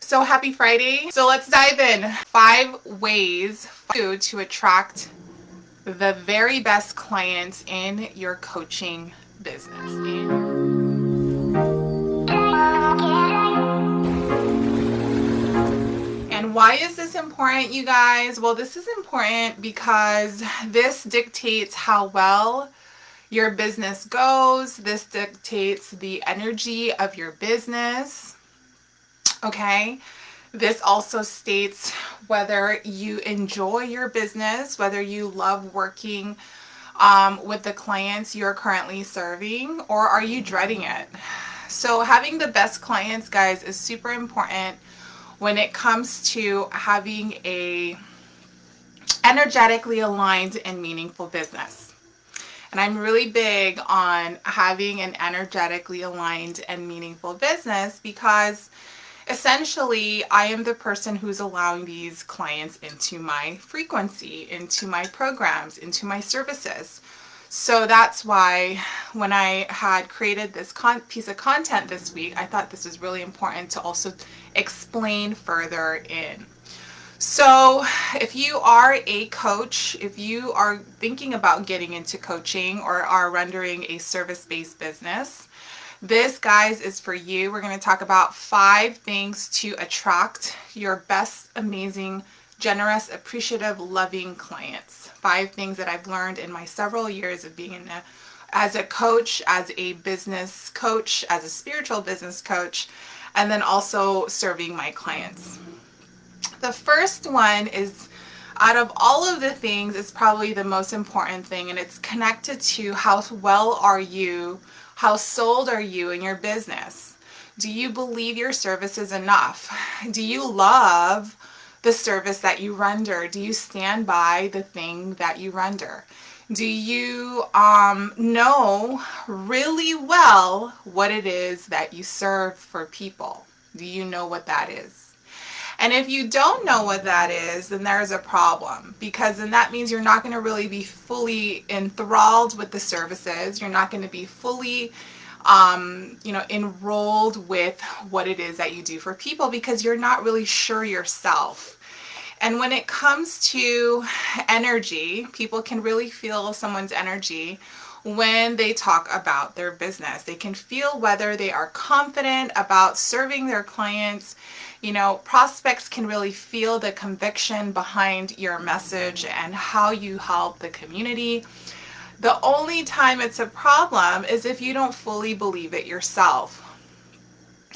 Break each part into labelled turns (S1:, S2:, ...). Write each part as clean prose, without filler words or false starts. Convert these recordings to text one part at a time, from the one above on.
S1: So happy Friday. So let's dive in. 5 ways for you to attract the very best clients in your coaching business. And why is this important, you guys? Well, this is important because this dictates how well your business goes. This dictates the energy of your business. Okay? This also states whether you enjoy your business, whether you love working with the clients you're currently serving, or are you dreading it? So having the best clients, guys, is super important when it comes to having a energetically aligned and meaningful business. And I'm really big on having an energetically aligned and meaningful business because essentially I am the person who's allowing these clients into my frequency, into my programs, into my services. So that's why when I had created this piece of content this week, I thought this was really important to also explain further in. So if you are a coach, if you are thinking about getting into coaching or are rendering a service-based business, this, guys, is for you. We're going to talk about 5 things to attract your best, amazing, generous, appreciative, loving clients. 5 things that I've learned in my several years of being as a coach, as a business coach, as a spiritual business coach, and then also serving my clients. The first one is, out of all of the things, is probably the most important thing, and it's connected to how well are you, how sold are you in your business? Do you believe your service is enough? Do you love the service that you render? Do you stand by the thing that you render? Do you know really well what it is that you serve for people? Do you know what that is? And if you don't know what that is, then there's a problem, because then that means you're not going to really be fully enthralled with the services. You're not going to be fully, enrolled with what it is that you do for people, because you're not really sure yourself. And when it comes to energy, people can really feel someone's energy when they talk about their business. They can feel whether they are confident about serving their clients. Prospects can really feel the conviction behind your message and how you help the community. The only time it's a problem is if you don't fully believe it yourself.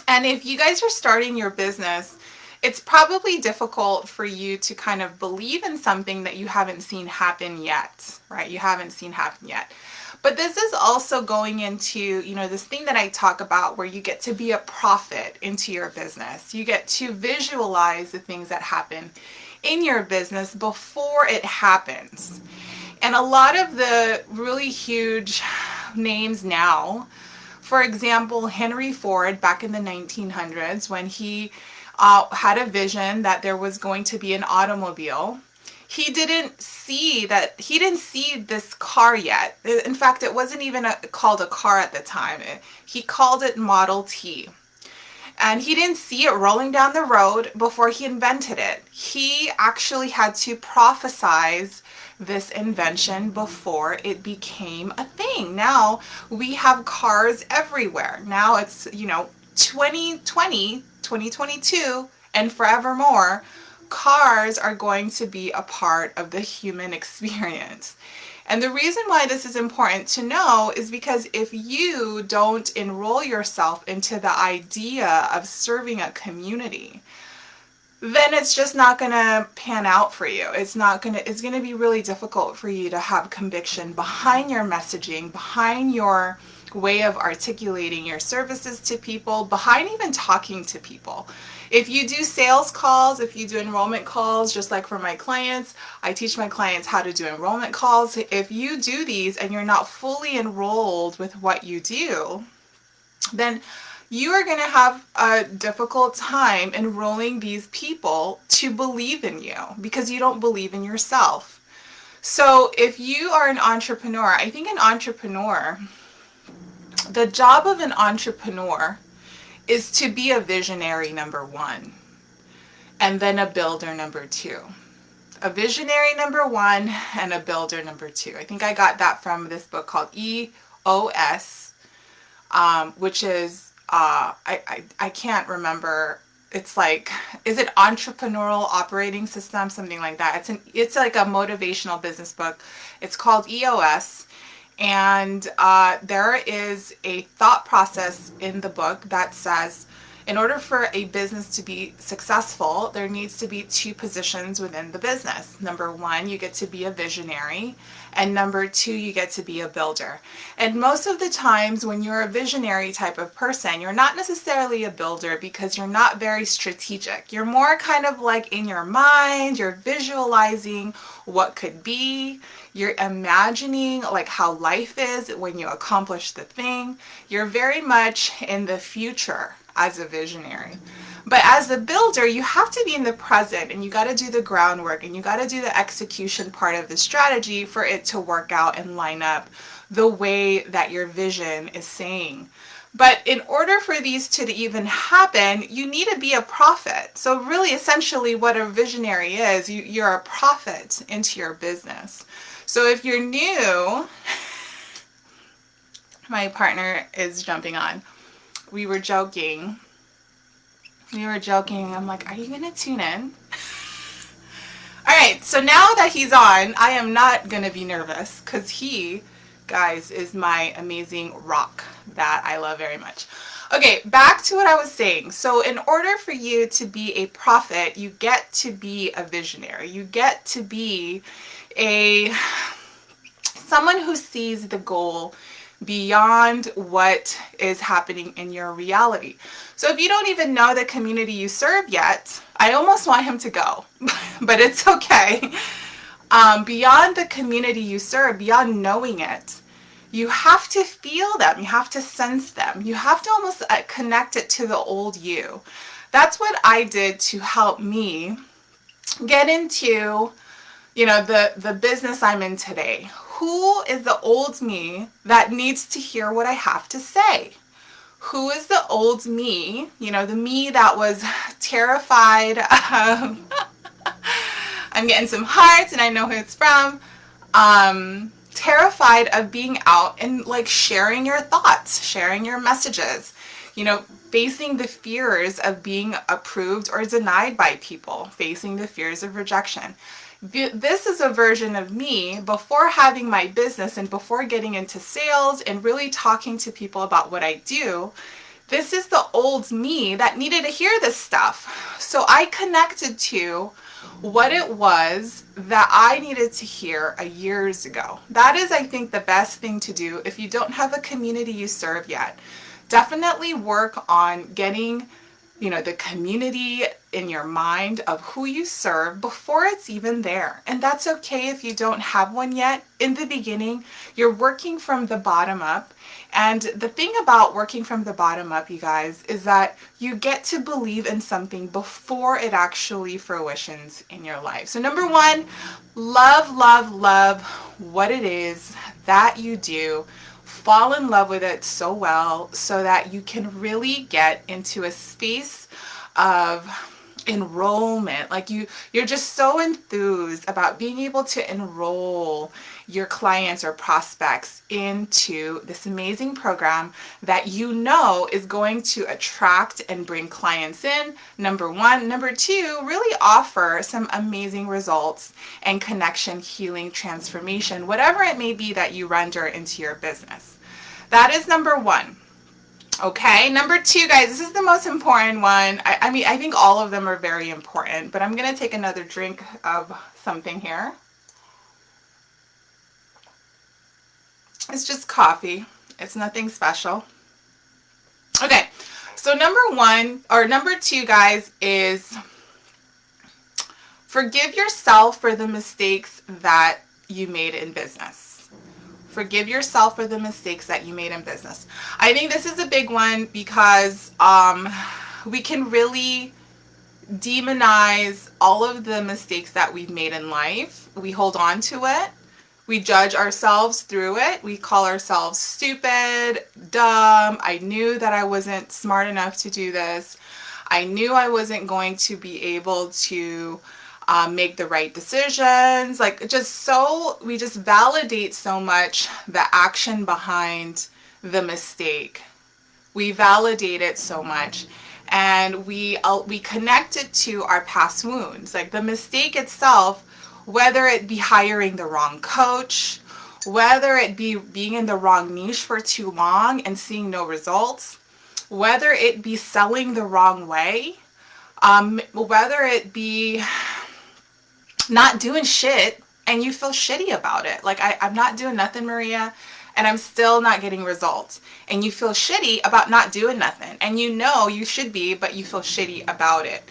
S1: And if you guys are starting your business, it's probably difficult for you to kind of believe in something that you haven't seen happen yet, right? You haven't seen happen yet. But this is also going into, this thing that I talk about where you get to be a prophet into your business. You get to visualize the things that happen in your business before it happens. And a lot of the really huge names now, for example, Henry Ford back in the 1900s, when he had a vision that there was going to be an automobile, he didn't see this car yet. In fact, it wasn't even called a car at the time. He called it Model T. And he didn't see it rolling down the road before he invented it. He actually had to prophesize this invention before it became a thing. Now we have cars everywhere. Now it's, 2020, 2022, and forevermore. Cars are going to be a part of the human experience. And the reason why this is important to know is because if you don't enroll yourself into the idea of serving a community, then it's just not going to pan out for you. It's going to be really difficult for you to have conviction behind your messaging, behind your way of articulating your services to people, behind even talking to people. If you do sales calls, if you do enrollment calls, just like for my clients, I teach my clients how to do enrollment calls. If you do these and you're not fully enrolled with what you do, then you are going to have a difficult time enrolling these people to believe in you because you don't believe in yourself. So if you are an entrepreneur, I think the job of an entrepreneur is to be a visionary, number one. and then a builder number 2. A visionary number 1 and a builder number 2. I think I got that from this book called EOS, which is, I can't remember. It's like, is it Entrepreneurial Operating System? Something like that. It's like a motivational business book. It's called EOS. And there is a thought process in the book that says, in order for a business to be successful, there needs to be 2 positions within the business. Number 1, you get to be a visionary, and number 2, you get to be a builder. And most of the times when you're a visionary type of person, you're not necessarily a builder because you're not very strategic. You're more kind of like in your mind, you're visualizing what could be, you're imagining like how life is when you accomplish the thing. You're very much in the future as a visionary. But as a builder, you have to be in the present, and you got to do the groundwork, and you got to do the execution part of the strategy for it to work out and line up the way that your vision is saying. But in order for these to even happen, you need to be a prophet. So really, essentially, what a visionary is, you're a prophet into your business. So if you're new, my partner is jumping on. We were joking. I'm like, are you going to tune in? All right, so now that he's on, I am not going to be nervous because he, guys, is my amazing rock that I love very much. Okay, back to what I was saying. So in order for you to be a prophet, you get to be a visionary. You get to be someone who sees the goal beyond what is happening in your reality. So if you don't even know the community you serve yet, I almost want him to go, but it's okay. Beyond the community you serve, beyond knowing it, you have to feel them. You have to sense them. You have to almost connect it to the old you. That's what I did to help me get into, the business I'm in today. Who is the old me that needs to hear what I have to say? Who is the old me, the me that was terrified of, I'm getting some hearts and I know who it's from, terrified of being out and like sharing your thoughts, sharing your messages, facing the fears of being approved or denied by people, facing the fears of rejection. This is a version of me before having my business and before getting into sales and really talking to people about what I do. This is the old me that needed to hear this stuff. So I connected to what it was that I needed to hear years ago. That is, I think, the best thing to do if you don't have a community you serve yet. Definitely work on getting the community in your mind of who you serve before it's even there. And that's okay if you don't have one yet. In the beginning, you're working from the bottom up. And the thing about working from the bottom up, you guys, is that you get to believe in something before it actually fruitions in your life. So number 1, love what it is that you do. Fall in love with it so well so that you can really get into a space of enrollment. Like you're just so enthused about being able to enroll your clients or prospects into this amazing program that is going to attract and bring clients in, number 1. Number 2, really offer some amazing results and connection, healing, transformation, whatever it may be that you render into your business. That is number 1. Okay, number 2, guys, this is the most important one. I think all of them are very important, but I'm going to take another drink of something here. It's just coffee. It's nothing special. Okay, so number 2, guys, is forgive yourself for the mistakes that you made in business. Forgive yourself for the mistakes that you made in business. I think this is a big one because we can really demonize all of the mistakes that we've made in life. We hold on to it. We judge ourselves through it. We call ourselves stupid, dumb. I knew that I wasn't smart enough to do this. I knew I wasn't going to be able to make the right decisions. Like, we just validate so much the action behind the mistake. We validate it so much, and we connect it to our past wounds. Like the mistake itself, whether it be hiring the wrong coach, whether it be being in the wrong niche for too long and seeing no results, whether it be selling the wrong way, whether it be not doing shit and you feel shitty about it. Like, I'm not doing nothing, Maria, and I'm still not getting results. And you feel shitty about not doing nothing. And you know you should be, but you feel shitty about it.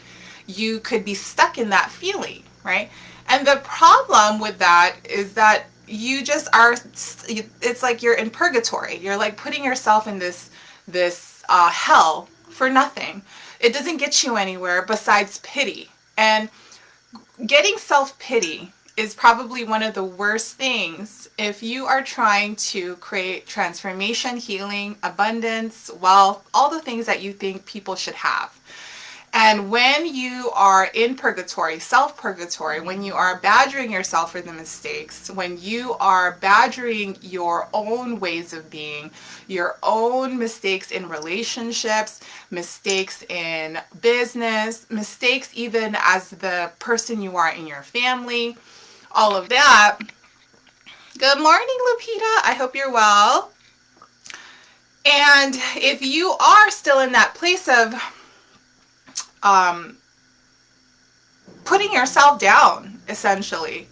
S1: You could be stuck in that feeling, right? And the problem with that is that you just are, it's like you're in purgatory. You're like putting yourself in this hell for nothing. It doesn't get you anywhere besides pity. And getting self-pity is probably one of the worst things if you are trying to create transformation, healing, abundance, wealth, all the things that you think people should have. And when you are in purgatory, self-purgatory, when you are badgering yourself for the mistakes, when you are badgering your own ways of being, your own mistakes in relationships, mistakes in business, mistakes even as the person you are in your family, all of that. Good morning, Lupita. I hope you're well. And if you are still in that place of putting yourself down, essentially,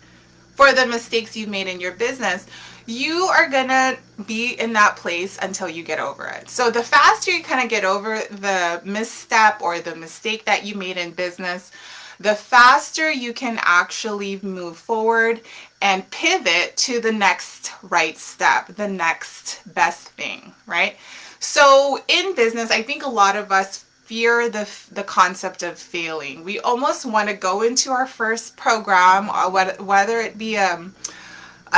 S1: for the mistakes you've made in your business, you are gonna be in that place until you get over it. So the faster you kind of get over the misstep or the mistake that you made in business, the faster you can actually move forward and pivot to the next right step, the next best thing, right? So in business, I think a lot of us fear the concept of failing. We almost want to go into our first program, or whether it be a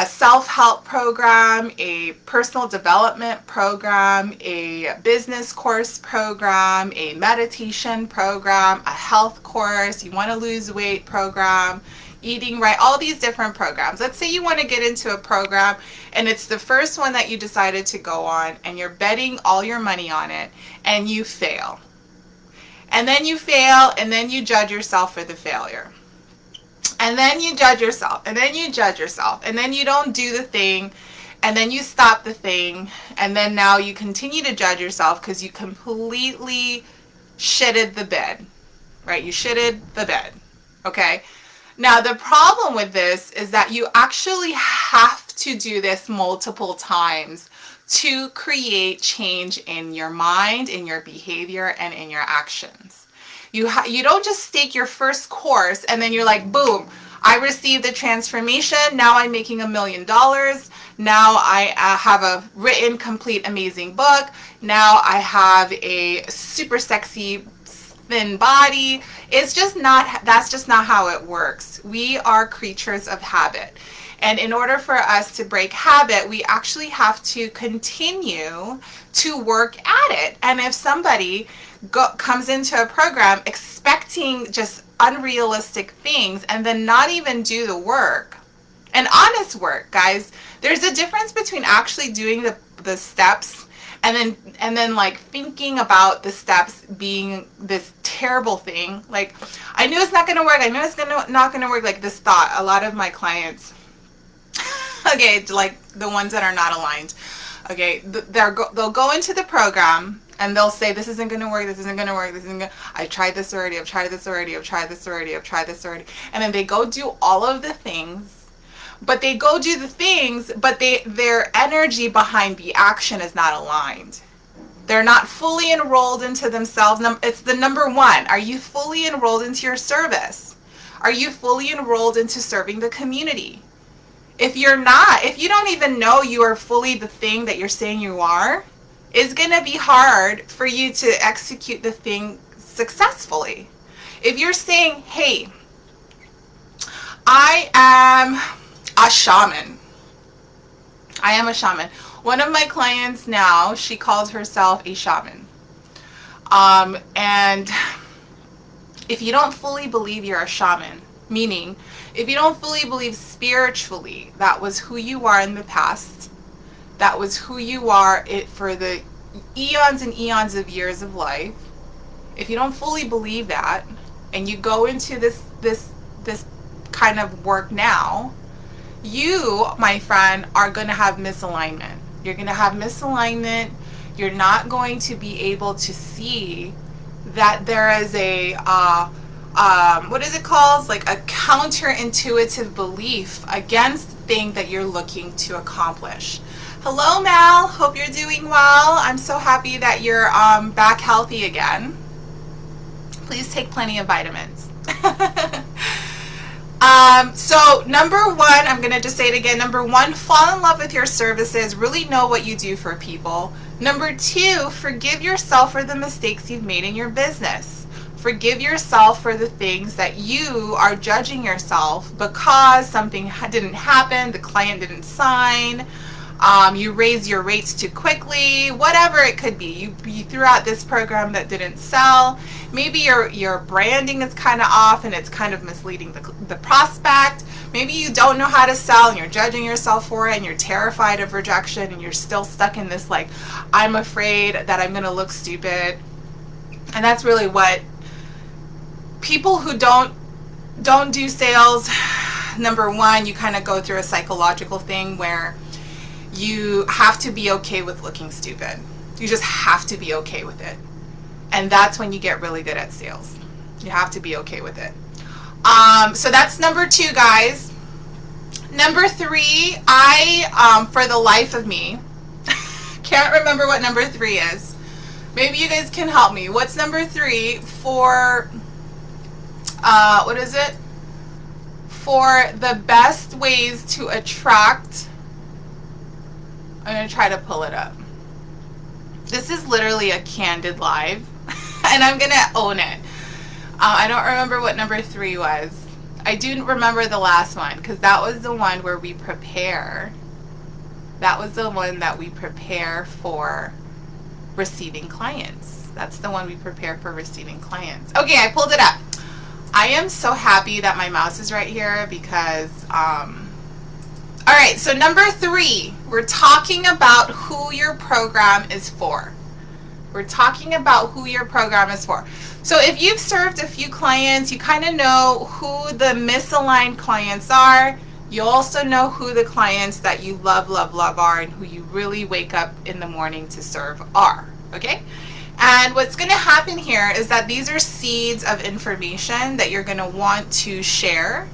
S1: self-help program, a personal development program, a business course program, a meditation program, a health course, you want to lose weight program, eating right, all these different programs. Let's say you want to get into a program and it's the first one that you decided to go on and you're betting all your money on it and you fail. And then you fail, and then you judge yourself for the failure. And then you judge yourself, and then you judge yourself, and then you don't do the thing, and then you stop the thing, and then now you continue to judge yourself because you completely shitted the bed, right? You shitted the bed, okay? Now, the problem with this is that you actually have to do this multiple times to create change in your mind, in your behavior, and in your actions. You don't just take your first course and then you're like, boom, I received the transformation. Now I'm making $1 million. Now I have a written, complete, amazing book. Now I have a super sexy, thin body. That's just not how it works. We are creatures of habit. And in order for us to break habit, we actually have to continue to work at it. And if somebody comes into a program expecting just unrealistic things and then not even do the work, and honest work, guys, there's a difference between actually doing the steps and then like thinking about the steps being this terrible thing. Like, I knew it's not going to work. I knew it's not going to work. Like this thought, a lot of my clients, okay, like the ones that are not aligned, okay, they'll go into the program and they'll say, this isn't going to work, this isn't going to work, this isn't going to, I've tried this already, I've tried this already, I've tried this already, I've tried this already. And then they go do all of the things, but their energy behind the action is not aligned. They're not fully enrolled into themselves. It's the number one. Are you fully enrolled into your service? Are you fully enrolled into serving the community? If you're not, if you don't even know you are fully the thing that you're saying you are, it's going to be hard for you to execute the thing successfully. If you're saying, hey, I am a shaman. I am a shaman. One of my clients now, she calls herself a shaman. And if you don't fully believe you're a shaman, meaning if you don't fully believe spiritually that was who you are in the past, that was who you are for the eons and eons of years of life, if you don't fully believe that, and you go into this kind of work now, you, my friend, are going to have misalignment. You're going to have misalignment. You're not going to be able to see that there is a what is it called? Like a counterintuitive belief against the thing that you're looking to accomplish. Hello, Mal. Hope you're doing well. I'm so happy that you're back healthy again. Please take plenty of vitamins. So number one, I'm going to just say it again. Number one, fall in love with your services. Really know what you do for people. Number two, forgive yourself for the mistakes you've made in your business. Forgive yourself for the things that you are judging yourself because something didn't happen, the client didn't sign, you raised your rates too quickly, whatever it could be. You threw out this program that didn't sell. Maybe your branding is kind of off and it's kind of misleading the prospect. Maybe you don't know how to sell and you're judging yourself for it and you're terrified of rejection and you're still stuck in this like, I'm afraid that I'm going to look stupid. And that's really what people who don't do sales, number one, you kind of go through a psychological thing where you have to be okay with looking stupid. You just have to be okay with it. And that's when you get really good at sales. You have to be okay with it. So that's number two, guys. Number three, I, for the life of me, can't remember what number three is. Maybe you guys can help me. What's number three for, what is it? For the best ways to attract, I'm going to try to pull it up. This is literally a candid live, and I'm going to own it. I don't remember what number three was. I do remember the last one, because that was the one where we prepare. That was the one that we prepare for receiving clients. That's the one we prepare for receiving clients. Okay, I pulled it up. I am so happy that my mouse is right here because, all right, so number three, we're talking about who your program is for. We're talking about who your program is for. So if you've served a few clients, you kind of know who the misaligned clients are. You also know who the clients that you love, love, love are and who you really wake up in the morning to serve are, okay? And what's going to happen here is that these are seeds of information that you're going to want to share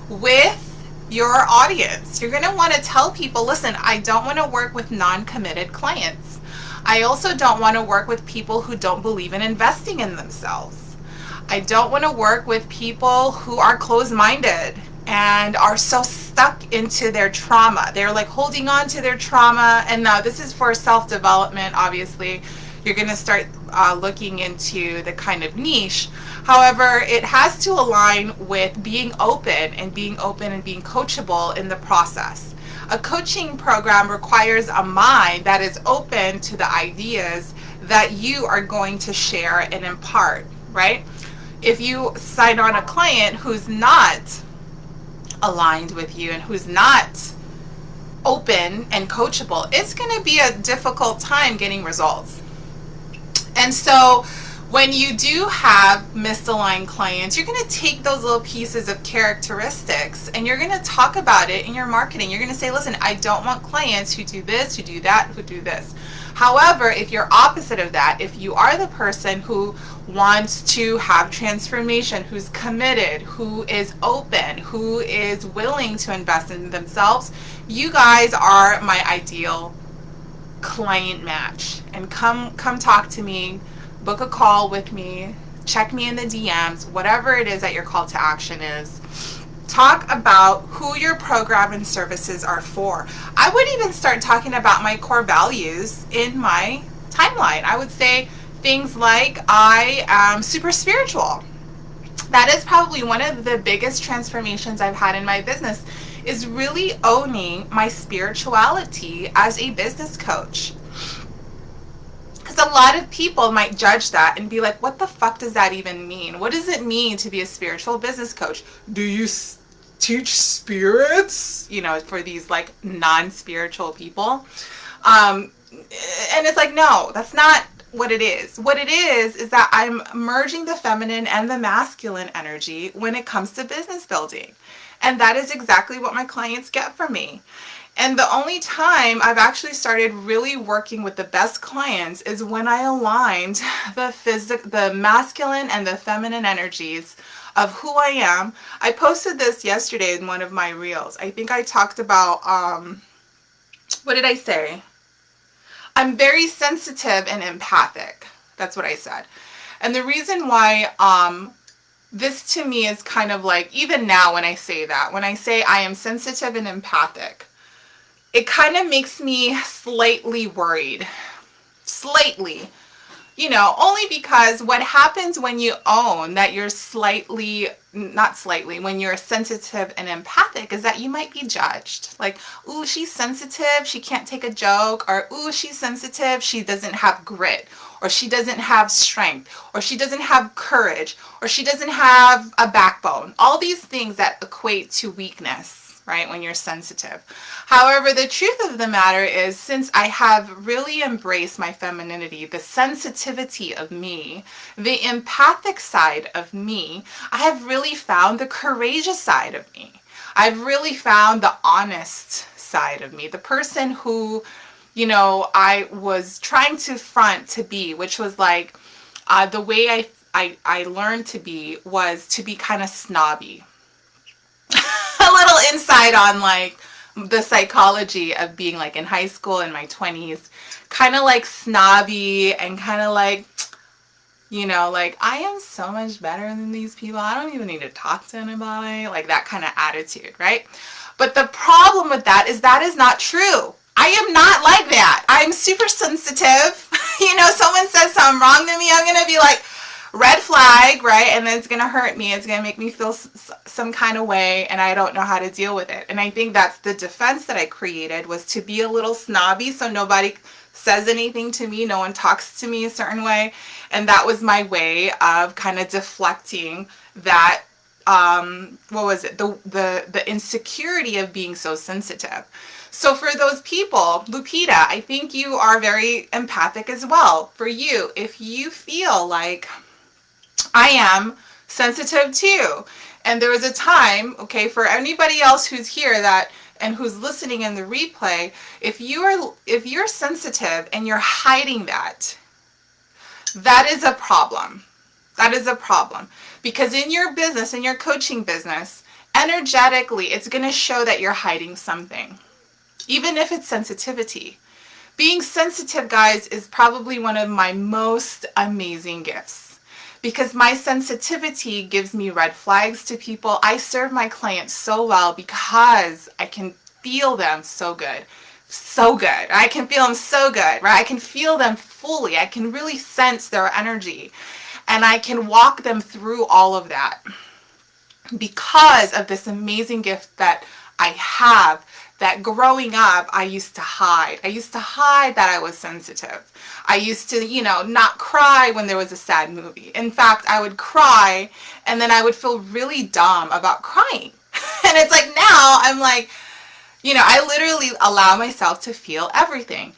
S1: with your audience. You're going to want to tell people, listen, I don't want to work with non-committed clients. I also don't want to work with people who don't believe in investing in themselves. I don't want to work with people who are closed-minded and are so stuck into their trauma. They're like holding on to their trauma. And now this is for self-development, obviously. You're going to start looking into the kind of niche. However, it has to align with being open and being coachable in the process. A coaching program requires a mind that is open to the ideas that you are going to share and impart, right? If you sign on a client who's not aligned with you and who's not open and coachable, it's going to be a difficult time getting results. And so when you do have misaligned clients, you're going to take those little pieces of characteristics and you're going to talk about it in your marketing. You're going to say, listen, I don't want clients who do this, who do that, who do this. However, if you're opposite of that, if you are the person who wants to have transformation, who's committed, who is open, who is willing to invest in themselves, you guys are my ideal client match. And come talk to me, book a call with me, check me in the DMs, whatever it is that your call to action is. Talk about who your program and services are for. I would even start talking about my core values in my timeline. I would say things like, I am super spiritual. That is probably one of the biggest transformations I've had in my business, is really owning my spirituality as a business coach. Because Because a lot of people might judge that and be like, what the fuck does that even mean? What does it mean to be a spiritual business coach? Do you teach spirits? You know, for these like non-spiritual people. And it's like, no, that's not what it is. What it is that I'm merging the feminine and the masculine energy when it comes to business building. And that is exactly what my clients get from me. And the only time I've actually started really working with the best clients is when I aligned the masculine and the feminine energies of who I am. I posted this yesterday in one of my reels. I think I talked about, what did I say? I'm very sensitive and empathic. That's what I said. And the reason why this to me is kind of like, even now when I say I am sensitive and empathic, it kind of makes me slightly worried. Slightly. You know, only because what happens when you own that you're when you're sensitive and empathic is that you might be judged. Like, ooh, she's sensitive, she can't take a joke, or ooh, she's sensitive, she doesn't have grit, or she doesn't have strength, or she doesn't have courage, or she doesn't have a backbone. All these things that equate to weakness, right, when you're sensitive. However, the truth of the matter is, since I have really embraced my femininity, the sensitivity of me, the empathic side of me, I have really found the courageous side of me. I've really found the honest side of me, the person who, you know, I was trying to front to be, which was like, the way I learned to be was to be kind of snobby. A little insight on like the psychology of being like in high school in my 20s, kind of like snobby and kind of like, you know, like I am so much better than these people, I don't even need to talk to anybody, like that kind of attitude, right? But the problem with that is not true. I am not like that. I'm super sensitive. You know, someone says something wrong to me, I'm gonna be like, red flag, right? And then it's going to hurt me. It's going to make me feel some kind of way, and I don't know how to deal with it. And I think that's the defense that I created, was to be a little snobby so nobody says anything to me, no one talks to me a certain way. And that was my way of kind of deflecting that, what was it? The insecurity of being so sensitive. So for those people, Lupita, I think you are very empathic as well. For you, if you feel like I am sensitive too. And there was a time, okay, for anybody else who's here that and who's listening in the replay, if you're sensitive and you're hiding that is a problem. That is a problem. Because in your business, in your coaching business, energetically, it's going to show that you're hiding something. Even if it's sensitivity. Being sensitive, guys, is probably one of my most amazing gifts. Because my sensitivity gives me red flags to people. I serve my clients so well because I can feel them so good. So good. I can feel them so good, right? I can feel them fully. I can really sense their energy. And I can walk them through all of that because of this amazing gift that I have, that growing up I used to hide. I used to hide that I was sensitive. I used to, you know, not cry when there was a sad movie. In fact, I would cry and then I would feel really dumb about crying. And it's like now I'm like, you know, I literally allow myself to feel everything.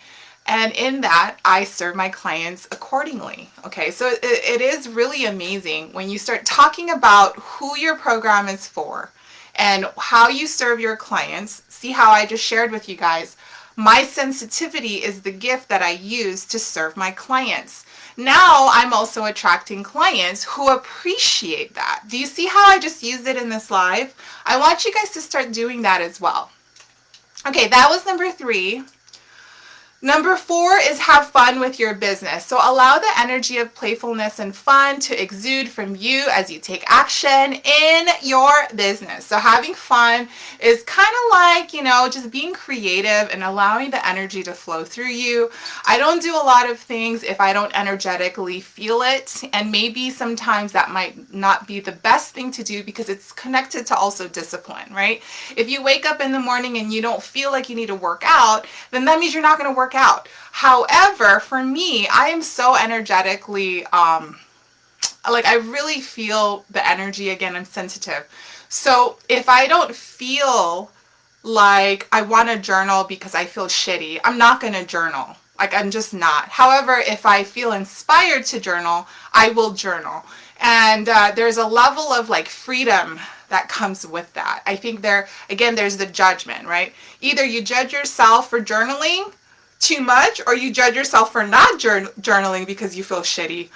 S1: And in that, I serve my clients accordingly. Okay, so it is really amazing when you start talking about who your program is for and how you serve your clients. See how I just shared with you guys. My sensitivity is the gift that I use to serve my clients. Now I'm also attracting clients who appreciate that. Do you see how I just used it in this live? I want you guys to start doing that as well. Okay, that was number 3. Number 4 is have fun with your business. So allow the energy of playfulness and fun to exude from you as you take action in your business. So having fun is kind of like, you know, just being creative and allowing the energy to flow through you. I don't do a lot of things if I don't energetically feel it. And maybe sometimes that might not be the best thing to do because it's connected to also discipline, right? If you wake up in the morning and you don't feel like you need to work out, then that means you're not going to work work out. However, for me, I am so energetically, like I really feel the energy. Again, I'm sensitive. So if I don't feel like I want to journal because I feel shitty, I'm not going to journal. Like, I'm just not. However, if I feel inspired to journal, I will journal. And there's a level of like freedom that comes with that. I think again, there's the judgment, right? Either you judge yourself for journaling too much, or you judge yourself for not journaling because you feel shitty.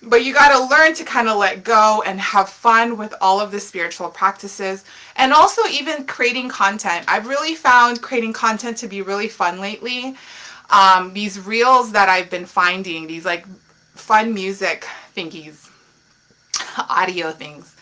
S1: But you got to learn to kind of let go and have fun with all of the spiritual practices, and also even creating content. I've really found creating content to be really fun lately. These reels that I've been finding, these like fun music thingies, audio things,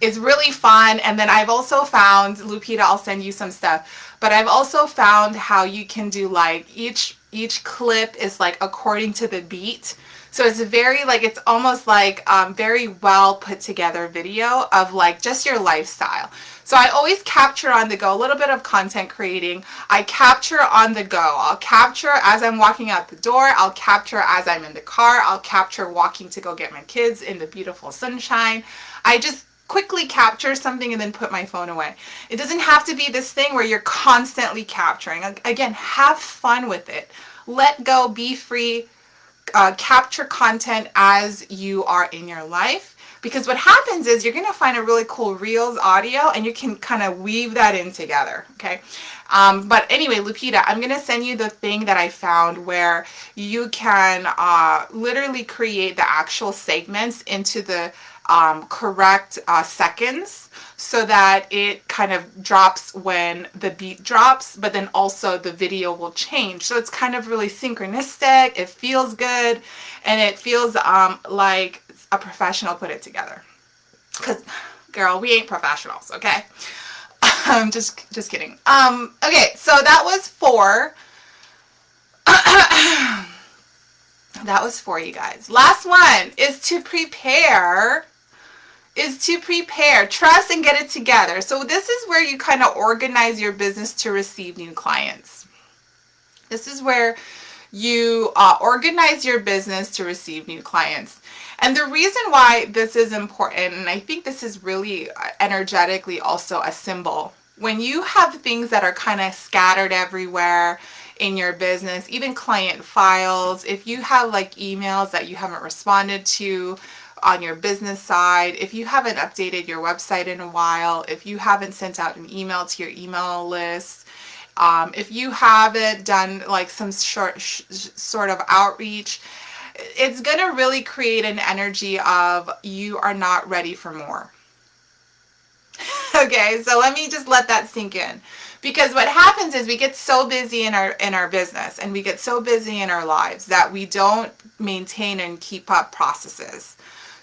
S1: is really fun. And then I've also found, Lupita, I'll send you some stuff, but I've also found how you can do like each clip is like according to the beat. So it's very like, it's almost like very well put together video of like just your lifestyle. So I always capture on the go, a little bit of content creating. I capture on the go. I'll capture as I'm walking out the door. I'll capture as I'm in the car. I'll capture walking to go get my kids in the beautiful sunshine. I just quickly capture something and then put my phone away. It doesn't have to be this thing where you're constantly capturing. Again, have fun with it. Let go, be free. Capture content as you are in your life, because what happens is you're going to find a really cool reels audio and you can kind of weave that in together. Okay. But anyway, Lupita, I'm going to send you the thing that I found where you can literally create the actual segments into the correct seconds, so that it kind of drops when the beat drops, but then also the video will change. So it's kind of really synchronistic. It feels good, and it feels like a professional put it together. Because, girl, we ain't professionals, okay? Just kidding. Okay, so that was 4. That was 4, you guys. Last one is to prepare. Trust and get it together. So this is where you kind of organize your business to receive new clients. This is where you organize your business to receive new clients. And the reason why this is important, and I think this is really energetically also a symbol, when you have things that are kind of scattered everywhere in your business, even client files, if you have like emails that you haven't responded to on your business side, if you haven't updated your website in a while, if you haven't sent out an email to your email list, if you haven't done like some sort of outreach, it's going to really create an energy of you are not ready for more. Okay, so let me just let that sink in. Because what happens is we get so busy in our business, and we get so busy in our lives that we don't maintain and keep up processes.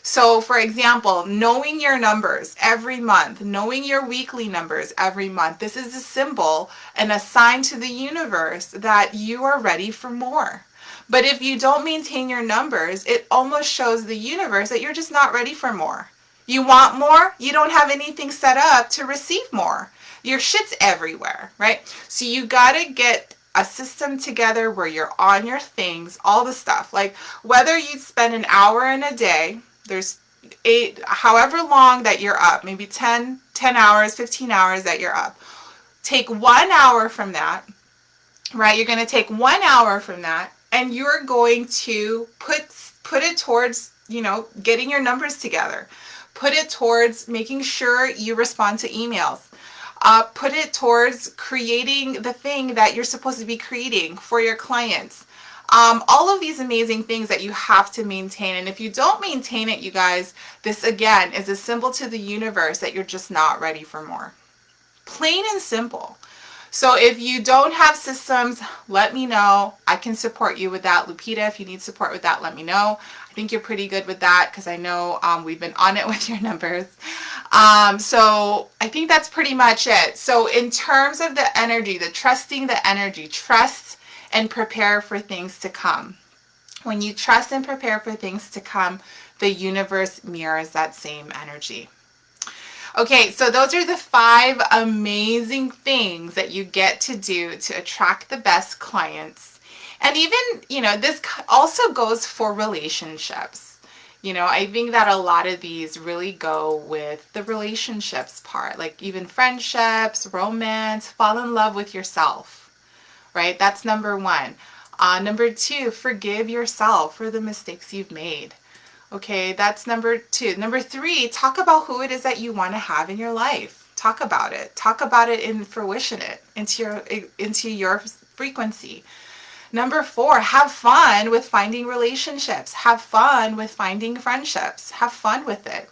S1: So for example, knowing your numbers every month, knowing your weekly numbers every month, this is a symbol and a sign to the universe that you are ready for more. But if you don't maintain your numbers, it almost shows the universe that you're just not ready for more. You want more? You don't have anything set up to receive more. Your shit's everywhere, right? So you gotta get a system together where you're on your things, all the stuff. Like whether you spend an hour in a day, there's 8, however long that you're up, maybe 10 hours, 15 hours that you're up. Take 1 hour from that, right? You're going to take 1 hour from that, and you're going to put it towards, getting your numbers together. Put it towards making sure you respond to emails. Put it towards creating the thing that you're supposed to be creating for your clients. All of these amazing things that you have to maintain. And if you don't maintain it, you guys, this again is a symbol to the universe that you're just not ready for more. Plain and simple. So if you don't have systems, let me know. I can support you with that. Lupita, if you need support with that, let me know. I think you're pretty good with that because I know we've been on it with your numbers. So I think that's pretty much it. So in terms of the energy, the trusting the energy, trust and prepare for things to come. When you trust and prepare for things to come, the universe mirrors that same energy. Okay, so those are the 5 amazing things that you get to do to attract the best clients And even, this also goes for relationships. I think that a lot of these really go with the relationships part, like even friendships, romance, fall in love with yourself, right? That's number one. Number two, forgive yourself for the mistakes you've made. Okay, that's number two. Number three, talk about who it is that you want to have in your life. Talk about it. Talk about it and fruition it into your frequency. Number four, have fun with finding relationships. Have fun with finding friendships. Have fun with it.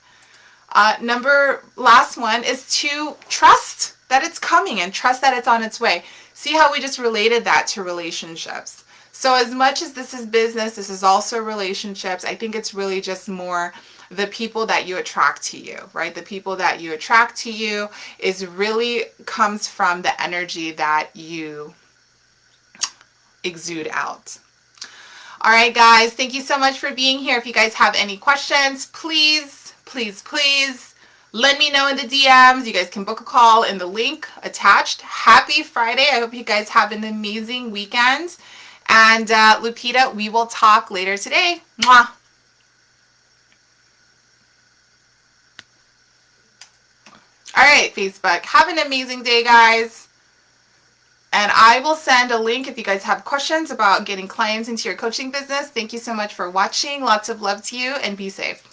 S1: Last one is to trust that it's coming and trust that it's on its way. See how we just related that to relationships. So as much as this is business, this is also relationships. I think it's really just more the people that you attract to you, right? The people that you attract to you is really comes from the energy that you exude out. All right, guys, thank you so much for being here. If you guys have any questions, please let me know in the DMs. You guys can book a call in the link attached. Happy Friday. I hope you guys have an amazing weekend. And Lupita, we will talk later today. Mwah. All right, Facebook. Have an amazing day, guys. And I will send a link if you guys have questions about getting clients into your coaching business. Thank you so much for watching. Lots of love to you and be safe.